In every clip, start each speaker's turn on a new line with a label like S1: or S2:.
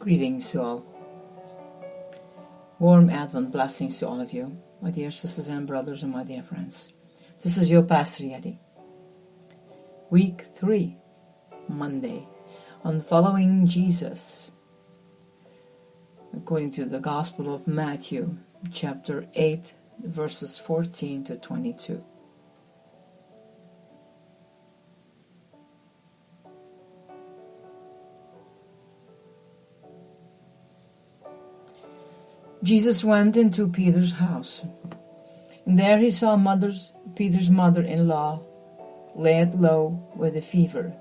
S1: Greetings to all. Warm Advent blessings to all of you, my dear sisters and brothers and my dear friends. This is your Pastor Yeti. Week 3, Monday, on following Jesus, according to the Gospel of Matthew, chapter 8, verses 14 to 22. Jesus went into Peter's house, and there he saw Peter's mother-in-law laid low with a fever.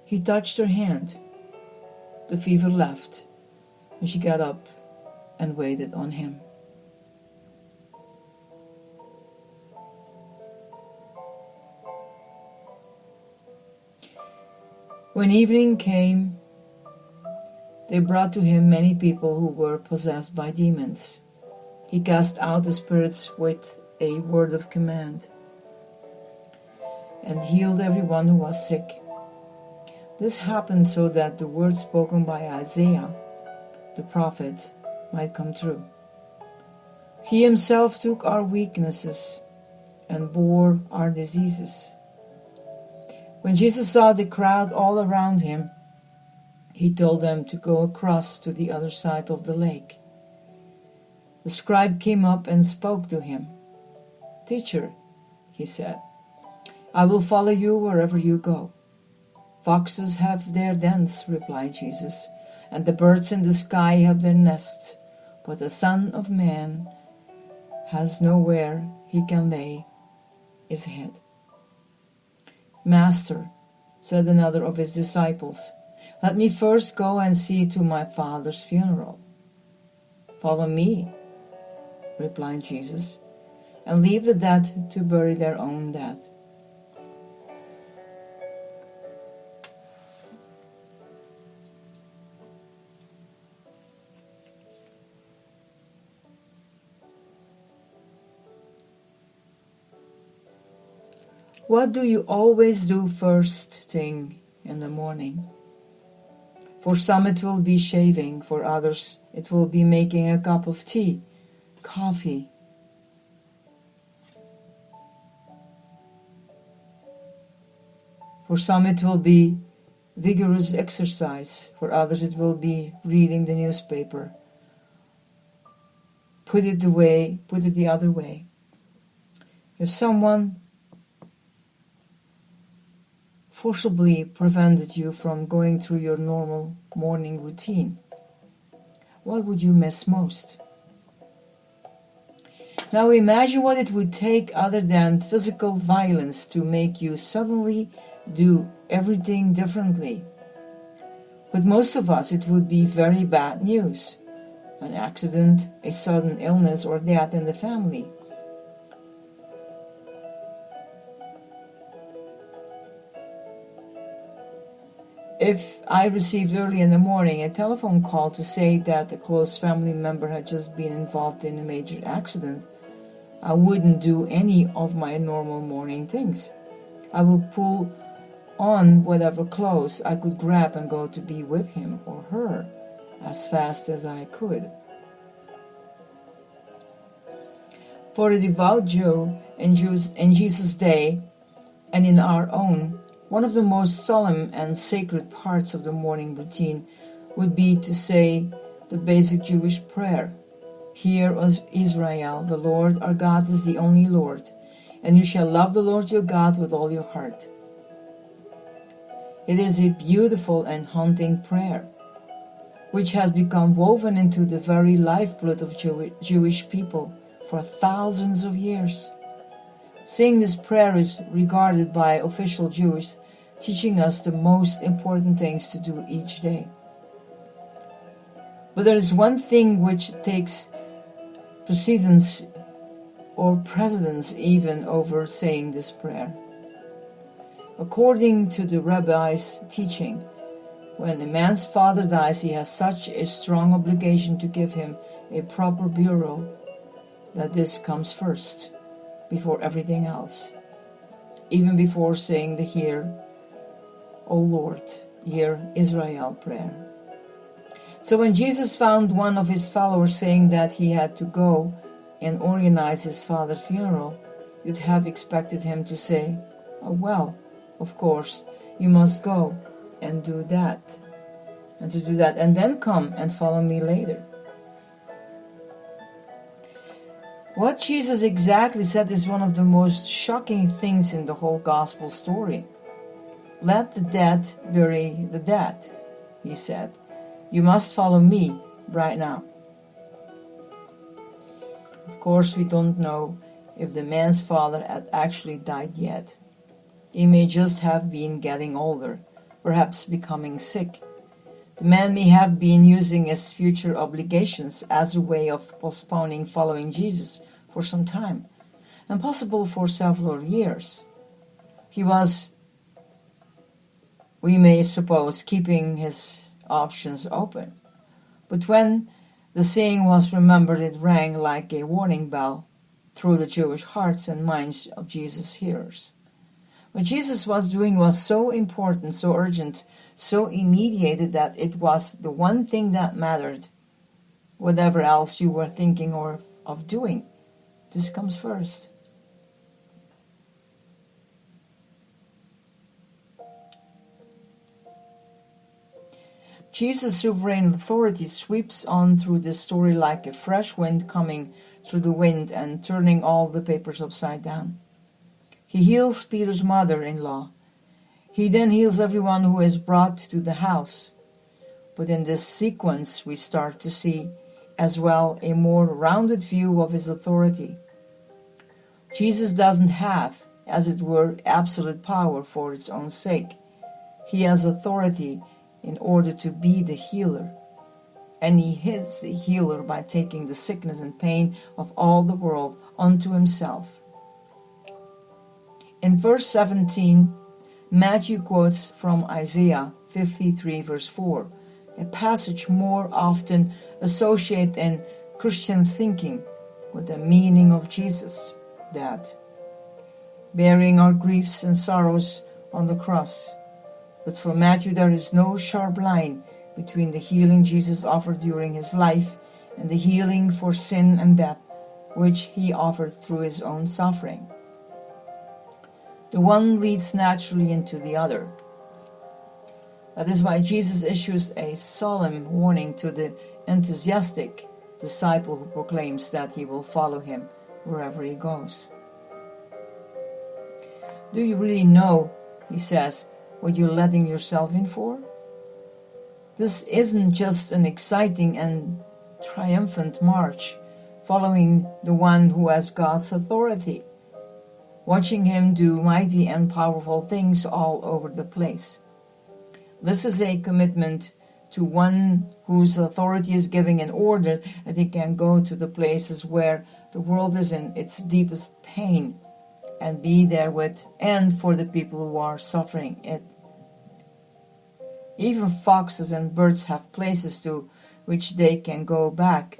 S1: He touched her hand. The fever left, and she got up and waited on him. When evening came, they brought to him many people who were possessed by demons. He cast out the spirits with a word of command and healed everyone who was sick. This happened so that the word spoken by Isaiah, the prophet, might come true. He himself took our weaknesses and bore our diseases. When Jesus saw the crowd all around him, he told them to go across to the other side of the lake. The scribe came up and spoke to him. "Teacher," he said, "I will follow you wherever you go." "Foxes have their dens," replied Jesus, "and the birds in the sky have their nests, but the Son of Man has nowhere he can lay his head." "Master," said another of his disciples, "let me first go and see to my Father's funeral." "Follow me," replied Jesus, "and leave the dead to bury their own dead." What do you always do first thing in the morning? For some it will be shaving, for others it will be making a cup of tea, coffee. For some it will be vigorous exercise, for others it will be reading the newspaper. Put it the other way. If someone forcibly prevented you from going through your normal morning routine, what would you miss most? Now imagine what it would take other than physical violence to make you suddenly do everything differently. With most of us, it would be very bad news. An accident, a sudden illness, or death in the family. If I received early in the morning a telephone call to say that a close family member had just been involved in a major accident, I wouldn't do any of my normal morning things. I would pull on whatever clothes I could grab and go to be with him or her as fast as I could. For a devout Jew in Jesus' day and in our own, one of the most solemn and sacred parts of the morning routine would be to say the basic Jewish prayer. "Hear, O Israel, the Lord our God is the only Lord, and you shall love the Lord your God with all your heart." It is a beautiful and haunting prayer, which has become woven into the very lifeblood of Jewish people for thousands of years. Saying this prayer is regarded by official Jews, teaching us the most important things to do each day. But there is one thing which takes precedence or precedence even over saying this prayer. According to the rabbi's teaching, when a man's father dies, he has such a strong obligation to give him a proper burial that this comes first, before everything else, even before saying the "Hear, O Lord, Hear Israel" prayer. So when Jesus found one of his followers saying that he had to go and organize his father's funeral, you'd have expected him to say, "Oh, well, of course, you must go and do that, and then come and follow me later." What Jesus exactly said is one of the most shocking things in the whole gospel story. "Let the dead bury the dead," he said. "You must follow me right now." Of course, we don't know if the man's father had actually died yet. He may just have been getting older, perhaps becoming sick. The man may have been using his future obligations as a way of postponing following Jesus for some time, and possible for several years. He was, we may suppose, keeping his options open. But when the saying was remembered, it rang like a warning bell through the Jewish hearts and minds of Jesus' hearers. What Jesus was doing was so important, so urgent, so immediate that it was the one thing that mattered. Whatever else you were thinking or of doing, this comes first. Jesus' sovereign authority sweeps on through this story like a fresh wind coming through the wind and turning all the papers upside down. He heals Peter's mother-in-law. He then heals everyone who is brought to the house. But in this sequence we start to see as well a more rounded view of his authority. Jesus doesn't have, as it were, absolute power for its own sake. He has authority in order to be the healer. And he is the healer by taking the sickness and pain of all the world onto himself. In verse 17, Matthew quotes from Isaiah 53 verse 4, a passage more often associated in Christian thinking with the meaning of Jesus, that bearing our griefs and sorrows on the cross. But for Matthew there is no sharp line between the healing Jesus offered during his life and the healing for sin and death which he offered through his own suffering. The one leads naturally into the other. That is why Jesus issues a solemn warning to the enthusiastic disciple who proclaims that he will follow him wherever he goes. Do you really know, he says, what you're letting yourself in for? This isn't just an exciting and triumphant march following the one who has God's authority, watching him do mighty and powerful things all over the place. This is a commitment to one whose authority is giving an order that he can go to the places where the world is in its deepest pain and be there with and for the people who are suffering it. Even foxes and birds have places to which they can go back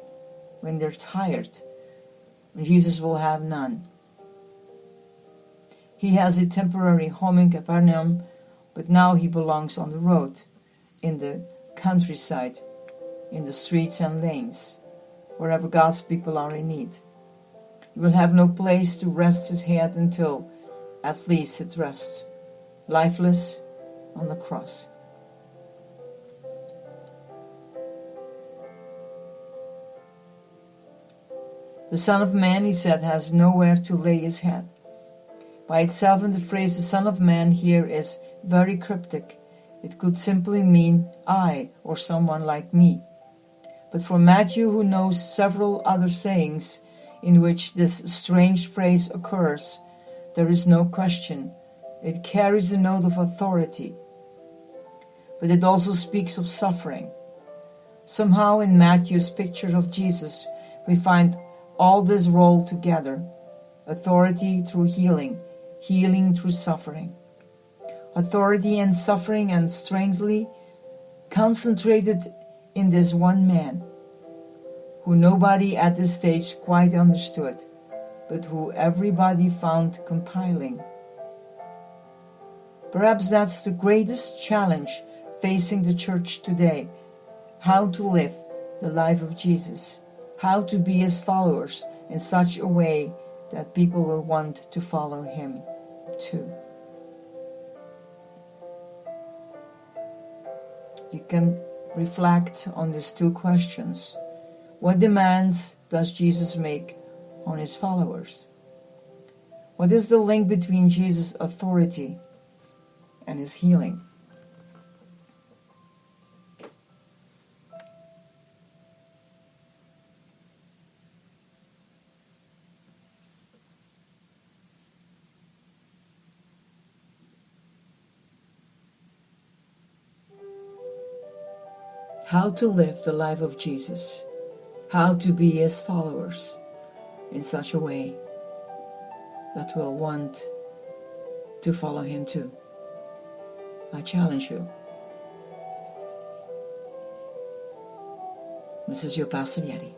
S1: when they're tired. Jesus will have none. He has a temporary home in Capernaum, but now he belongs on the road, in the countryside, in the streets and lanes, wherever God's people are in need. He will have no place to rest his head until at least it rests, lifeless, on the cross. The Son of Man, he said, has nowhere to lay his head. By itself, and the phrase the Son of Man here is very cryptic. It could simply mean I or someone like me. But for Matthew, who knows several other sayings in which this strange phrase occurs, there is no question. It carries a note of authority. But it also speaks of suffering. Somehow in Matthew's picture of Jesus, we find all this rolled together. Authority through healing, healing through suffering. Authority and suffering, and strangely concentrated in this one man, who nobody at this stage quite understood, but who everybody found compelling. Perhaps that's the greatest challenge facing the church today, how to live the life of Jesus, how to be his followers in such a way that people will want to follow him too. You can reflect on these two questions. What demands does Jesus make on his followers? What is the link between Jesus' authority and his healing? How to live the life of Jesus, how to be his followers in such a way that we'll want to follow him too. I challenge you. This is your Pastor Yeti.